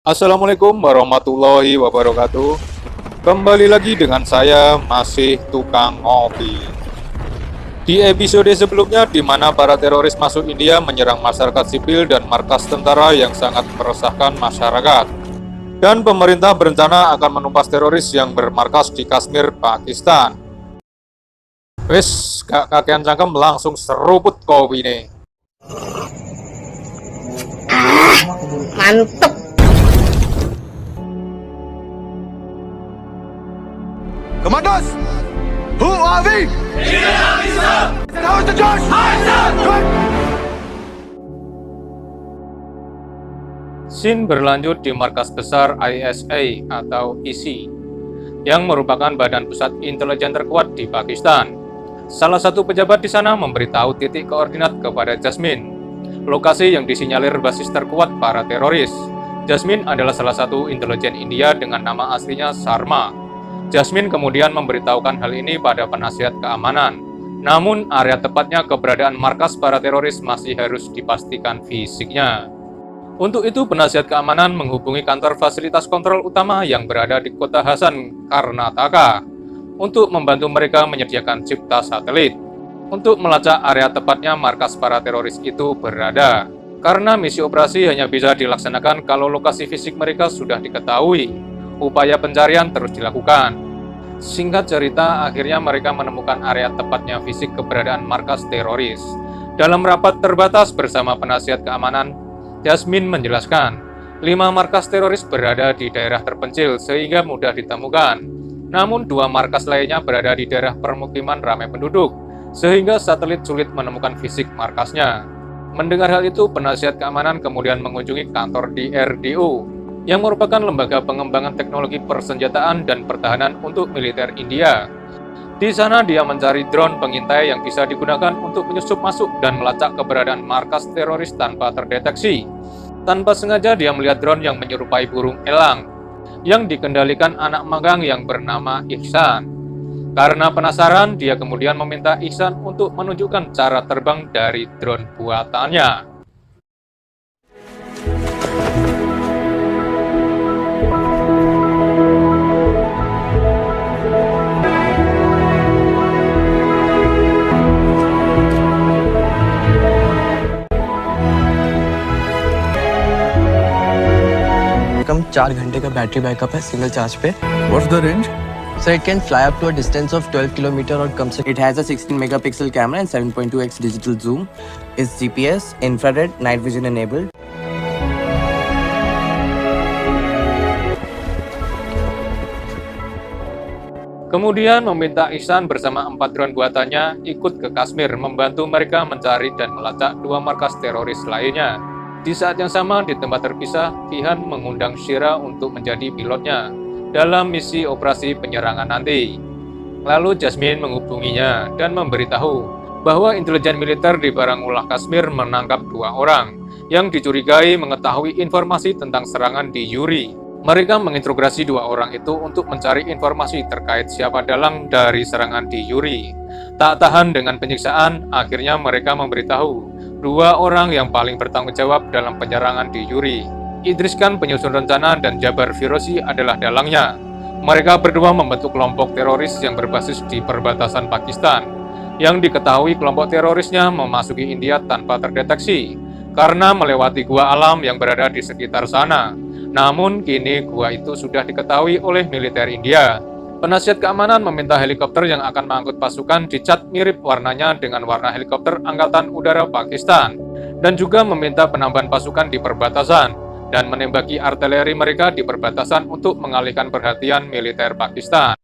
Assalamualaikum warahmatullahi wabarakatuh. Kembali lagi dengan saya, masih tukang ngopi. Di episode sebelumnya, di mana para teroris masuk India menyerang masyarakat sipil dan markas tentara yang sangat meresahkan masyarakat. Dan pemerintah berencana akan menumpas teroris yang bermarkas di Kashmir, Pakistan. Wes, gak kakean cangkem, langsung seruput kopi nih. Mantep. Commandos, who are we? How is the Josh? Good. Scene berlanjut di markas besar ISA atau ISI, yang merupakan badan pusat intelijen terkuat di Pakistan. Salah satu pejabat di sana memberitahu titik koordinat kepada Jasmine, lokasi yang disinyalir basis terkuat para teroris. Jasmine adalah salah satu intelijen India dengan nama aslinya Sharma. Jasmine kemudian memberitahukan hal ini pada penasihat keamanan. Namun, area tepatnya keberadaan markas para teroris masih harus dipastikan fisiknya. Untuk itu, penasihat keamanan menghubungi kantor fasilitas kontrol utama yang berada di kota Hasan, Karnataka, untuk membantu mereka menyediakan cipta satelit untuk melacak area tepatnya markas para teroris itu berada. Karena misi operasi hanya bisa dilaksanakan kalau lokasi fisik mereka sudah diketahui, upaya pencarian terus dilakukan. Singkat cerita, akhirnya mereka menemukan area tepatnya fisik keberadaan markas teroris. Dalam rapat terbatas bersama penasihat keamanan, Jasmine menjelaskan, 5 markas teroris berada di daerah terpencil sehingga mudah ditemukan. Namun 2 markas lainnya berada di daerah permukiman ramai penduduk, sehingga satelit sulit menemukan fisik markasnya. Mendengar hal itu, penasihat keamanan kemudian mengunjungi kantor DRDO, yang merupakan lembaga pengembangan teknologi persenjataan dan pertahanan untuk militer India. Di sana dia mencari drone pengintai yang bisa digunakan untuk menyusup masuk dan melacak keberadaan markas teroris tanpa terdeteksi. Tanpa sengaja dia melihat drone yang menyerupai burung elang, yang dikendalikan anak magang yang bernama Ihsan. Karena penasaran, dia kemudian meminta Ihsan untuk menunjukkan cara terbang dari drone buatannya. कम 4 घंटे का battery backup है single charge पे। What's the range? So it can fly up to a distance of 12 kilometer और कम से it has a 16 megapixel camera and 7.2x digital zoom. Is GPS, infrared, night vision enabled. Kemudian meminta Ihsan bersama 4 drone buatannya ikut ke Kashmir membantu mereka mencari dan melacak 2 markas teroris lainnya. Di saat yang sama, di tempat terpisah, Fihan mengundang Shira untuk menjadi pilotnya dalam misi operasi penyerangan nanti. Lalu Jasmine menghubunginya dan memberitahu bahwa intelijen militer di Baramulla Kashmir menangkap 2 orang yang dicurigai mengetahui informasi tentang serangan di Uri. Mereka menginterogasi 2 orang itu untuk mencari informasi terkait siapa dalang dari serangan di Uri. Tak tahan dengan penyiksaan, akhirnya mereka memberitahu 2 orang yang paling bertanggung jawab dalam penyerangan di Uri. Idris Khan penyusun rencana dan Jabar Firozi adalah dalangnya. Mereka berdua membentuk kelompok teroris yang berbasis di perbatasan Pakistan, yang diketahui kelompok terorisnya memasuki India tanpa terdeteksi karena melewati gua alam yang berada di sekitar sana. Namun kini gua itu sudah diketahui oleh militer India. Penasihat keamanan meminta helikopter yang akan mengangkut pasukan dicat mirip warnanya dengan warna helikopter Angkatan Udara Pakistan, dan juga meminta penambahan pasukan di perbatasan dan menembaki artileri mereka di perbatasan untuk mengalihkan perhatian militer Pakistan.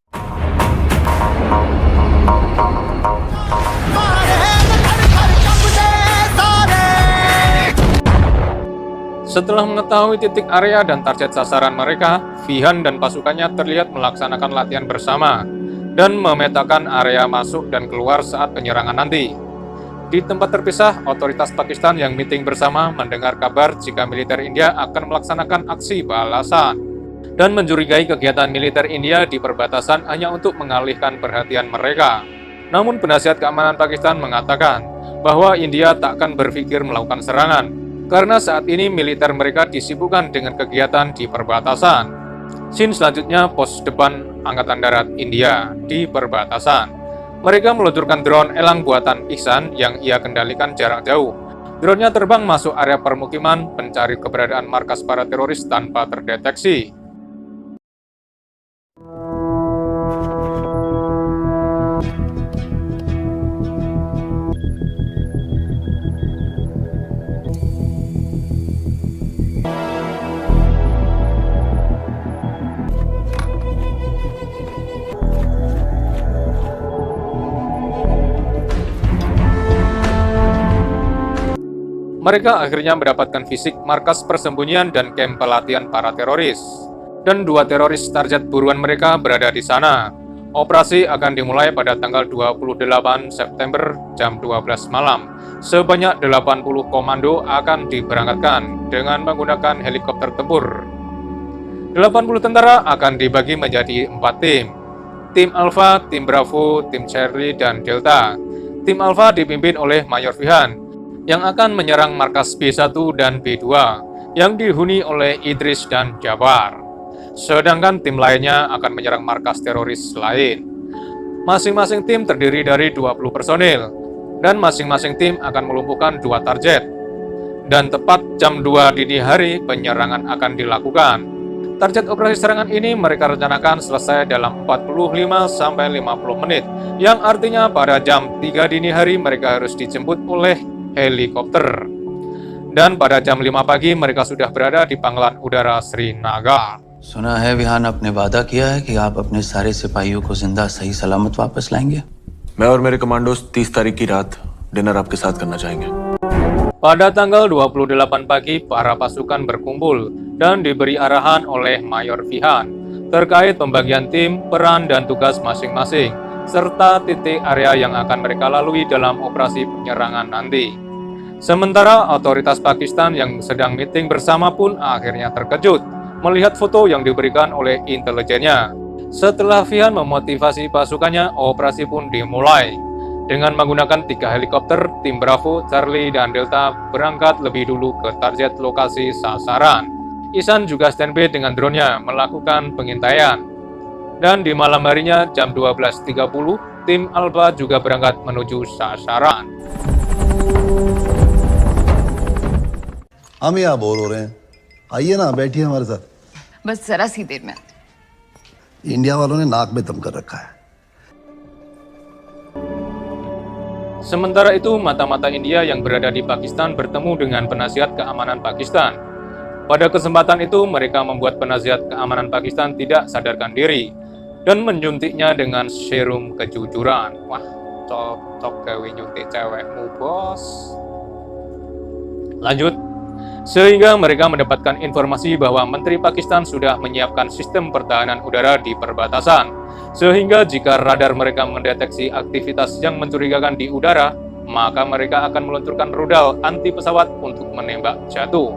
Setelah mengetahui titik area dan target sasaran mereka, Fihan dan pasukannya terlihat melaksanakan latihan bersama dan memetakan area masuk dan keluar saat penyerangan nanti. Di tempat terpisah, otoritas Pakistan yang meeting bersama mendengar kabar jika militer India akan melaksanakan aksi balasan dan mencurigai kegiatan militer India di perbatasan hanya untuk mengalihkan perhatian mereka. Namun penasihat keamanan Pakistan mengatakan bahwa India tak akan berpikir melakukan serangan karena saat ini militer mereka disibukkan dengan kegiatan di perbatasan. Scene selanjutnya pos depan Angkatan Darat India di perbatasan. Mereka meluncurkan drone elang buatan Ihsan yang ia kendalikan jarak jauh. Drone-nya terbang masuk area permukiman, pencari keberadaan markas para teroris tanpa terdeteksi. Mereka akhirnya mendapatkan fisik markas persembunyian dan kamp pelatihan para teroris. Dan 2 teroris target buruan mereka berada di sana. Operasi akan dimulai pada tanggal 28 September jam 12 malam. Sebanyak 80 komando akan diberangkatkan dengan menggunakan helikopter tempur. 80 tentara akan dibagi menjadi 4 tim. Tim Alpha, Tim Bravo, Tim Charlie, dan Delta. Tim Alpha dipimpin oleh Mayor Vihan yang akan menyerang markas B1 dan B2 yang dihuni oleh Idris dan Jabar. Sedangkan tim lainnya akan menyerang markas teroris lain. Masing-masing tim terdiri dari 20 personil dan masing-masing tim akan melumpuhkan 2 target. Dan tepat jam 2 dini hari penyerangan akan dilakukan. Target operasi serangan ini mereka rencanakan selesai dalam 45-50 menit, yang artinya pada jam 3 dini hari mereka harus dijemput oleh helikopter. Dan pada jam 5 pagi mereka sudah berada di Pangkalan Udara Srinagar. सुना है विहान आपने वादा किया है कि आप अपने सारे सिपाहियों को जिंदा सही सलामत वापस लाएंगे। मैं और मेरे कमांडोज 30 तारीख की रात डिनर आपके साथ करना चाहेंगे। Pada tanggal 28 pagi, para pasukan berkumpul dan diberi arahan oleh Mayor Vihan terkait pembagian tim, peran, dan tugas masing-masing, serta titik area yang akan mereka lalui dalam operasi penyerangan nanti. Sementara otoritas Pakistan yang sedang meeting bersama pun akhirnya terkejut melihat foto yang diberikan oleh intelijennya. Setelah Vihan memotivasi pasukannya, operasi pun dimulai. Dengan menggunakan 3 helikopter, tim Bravo, Charlie, dan Delta berangkat lebih dulu ke target lokasi sasaran. Ihsan juga standby dengan drone-nya melakukan pengintaian. Dan di malam harinya jam 12.30, tim Alpha juga berangkat menuju sasaran. हम यहाँ बोर हो रहे हैं, आइए ना बैठिए हमारे साथ। बस जरा सी देर में। इंडिया वालों ने नाक में दम कर रखा है। Sementara itu, mata-mata India yang berada di Pakistan bertemu dengan penasihat keamanan Pakistan. Pada kesempatan itu, mereka membuat penasihat keamanan Pakistan tidak sadarkan diri dan menyuntiknya dengan serum kejujuran. Wah, cocok gawe nyuntik cewekmu, bos. Lanjut. Sehingga mereka mendapatkan informasi bahwa Menteri Pakistan sudah menyiapkan sistem pertahanan udara di perbatasan. Sehingga jika radar mereka mendeteksi aktivitas yang mencurigakan di udara, maka mereka akan meluncurkan rudal anti pesawat untuk menembak jatuh.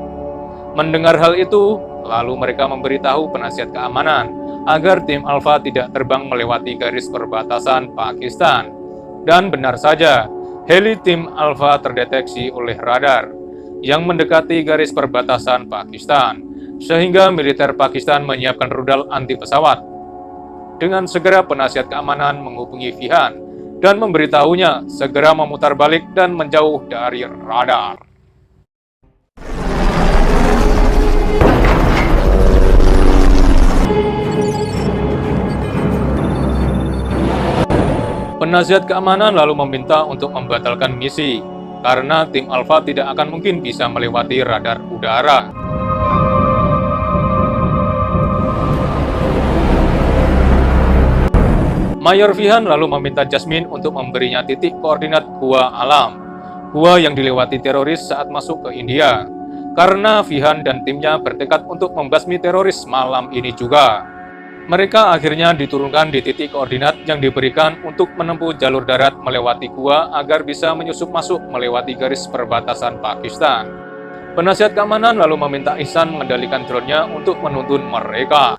Mendengar hal itu, lalu mereka memberitahu penasihat keamanan agar tim Alpha tidak terbang melewati garis perbatasan Pakistan. Dan benar saja, heli tim Alpha terdeteksi oleh radar yang mendekati garis perbatasan Pakistan, sehingga militer Pakistan menyiapkan rudal anti pesawat. Dengan segera penasihat keamanan menghubungi Vihan dan memberitahunya segera memutar balik dan menjauh dari radar. Penasihat keamanan lalu meminta untuk membatalkan misi karena tim Alpha tidak akan mungkin bisa melewati radar udara. Mayor Vihan lalu meminta Jasmine untuk memberinya titik koordinat Gua Alam, gua yang dilewati teroris saat masuk ke India, karena Vihan dan timnya bertekad untuk membasmi teroris malam ini juga. Mereka akhirnya diturunkan di titik koordinat yang diberikan untuk menempuh jalur darat melewati gua agar bisa menyusup masuk melewati garis perbatasan Pakistan. Penasihat keamanan lalu meminta Ihsan mengendalikan drone-nya untuk menuntun mereka.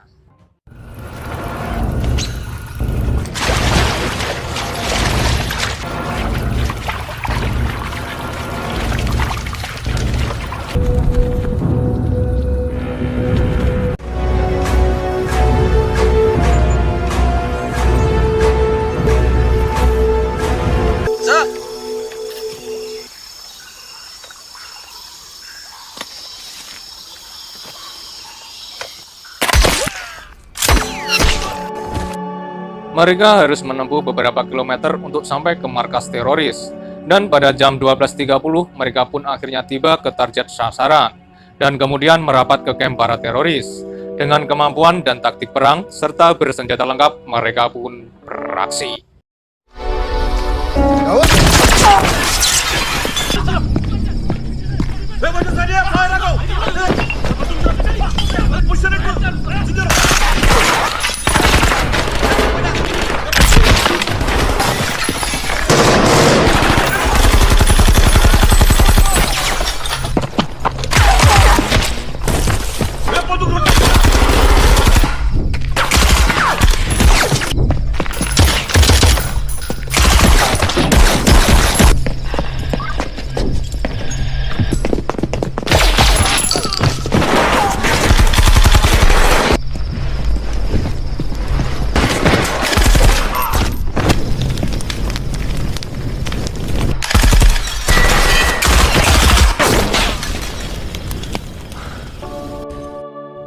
Mereka harus menempuh beberapa kilometer untuk sampai ke markas teroris. Dan pada jam 12.30, mereka pun akhirnya tiba ke target sasaran. Dan kemudian merapat ke kamp para teroris. Dengan kemampuan dan taktik perang, serta bersenjata lengkap, mereka pun beraksi.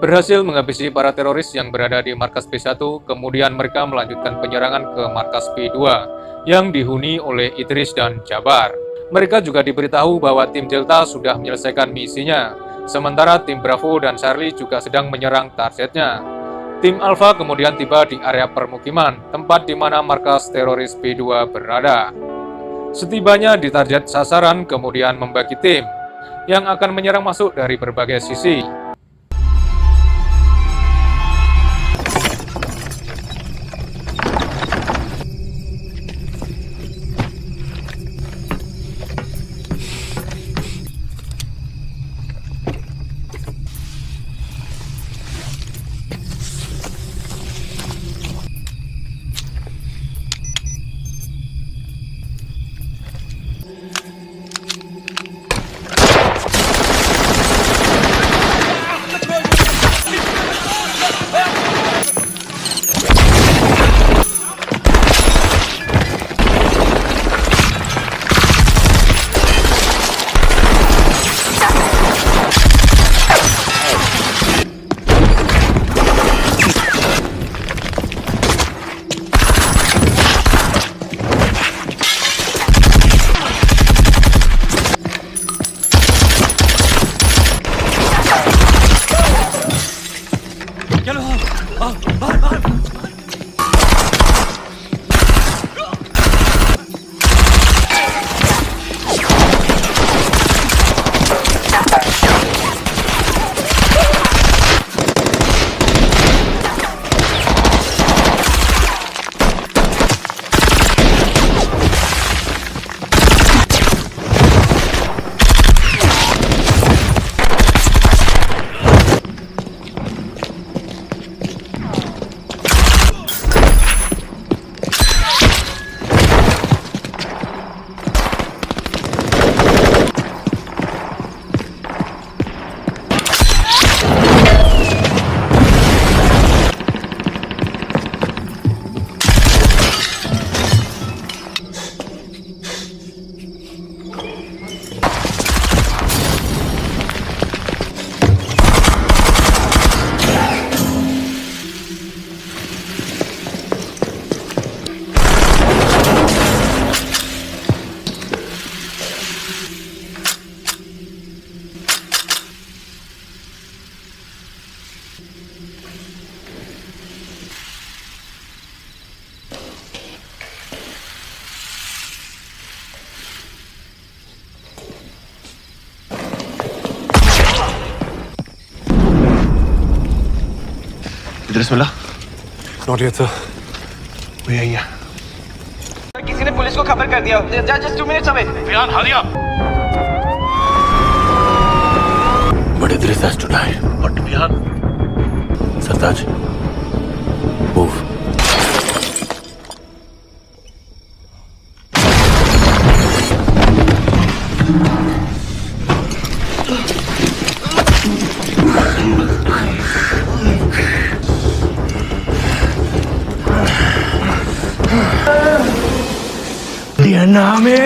Berhasil menghabisi para teroris yang berada di markas P1, kemudian mereka melanjutkan penyerangan ke markas P2 yang dihuni oleh Idris dan Jabar. Mereka juga diberitahu bahwa tim Delta sudah menyelesaikan misinya, sementara tim Bravo dan Charlie juga sedang menyerang targetnya. Tim Alpha kemudian tiba di area permukiman, tempat di mana markas teroris P2 berada. Setibanya di target sasaran, kemudian membagi tim yang akan menyerang masuk dari berbagai sisi. इधर मिला Not yet, sir. वो यही है किसी ने पुलिस को खबर कर दिया जस्ट 2 minutes away Vihan, hurry up! But Idris has to die. But Vihan, Sartaj, move. dia name.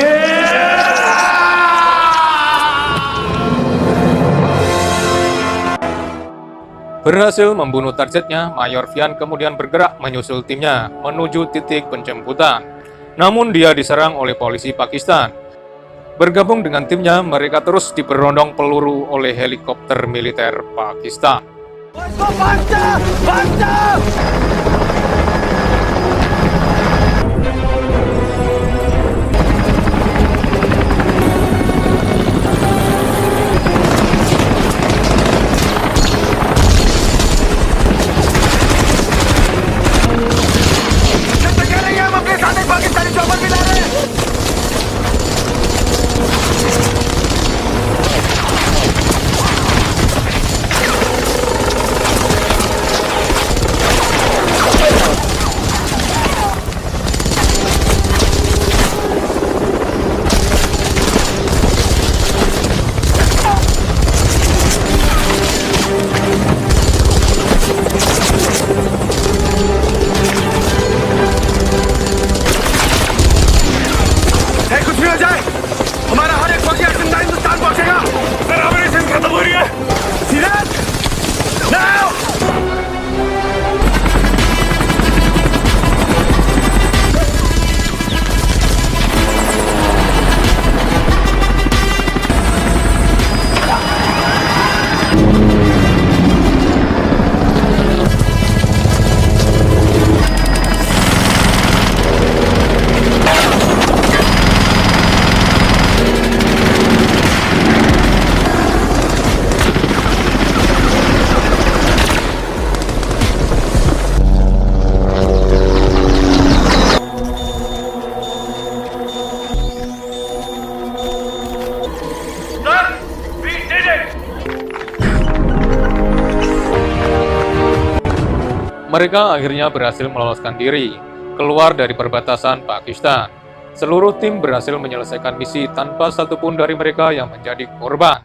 Berhasil membunuh targetnya, Mayor Vian kemudian bergerak menyusul timnya menuju titik penjemputan. Namun dia diserang oleh polisi Pakistan. Bergabung dengan timnya, mereka terus diberondong peluru oleh helikopter militer Pakistan. कुछ भी हो जाए हमारा हर एक फौजी जिंदा हिंदुस्तान पहुंचेगा। सर हमारी सिंध खत्म हो रही है। सीरत now Mereka akhirnya berhasil meloloskan diri keluar dari perbatasan Pakistan. Seluruh tim berhasil menyelesaikan misi tanpa satupun dari mereka yang menjadi korban.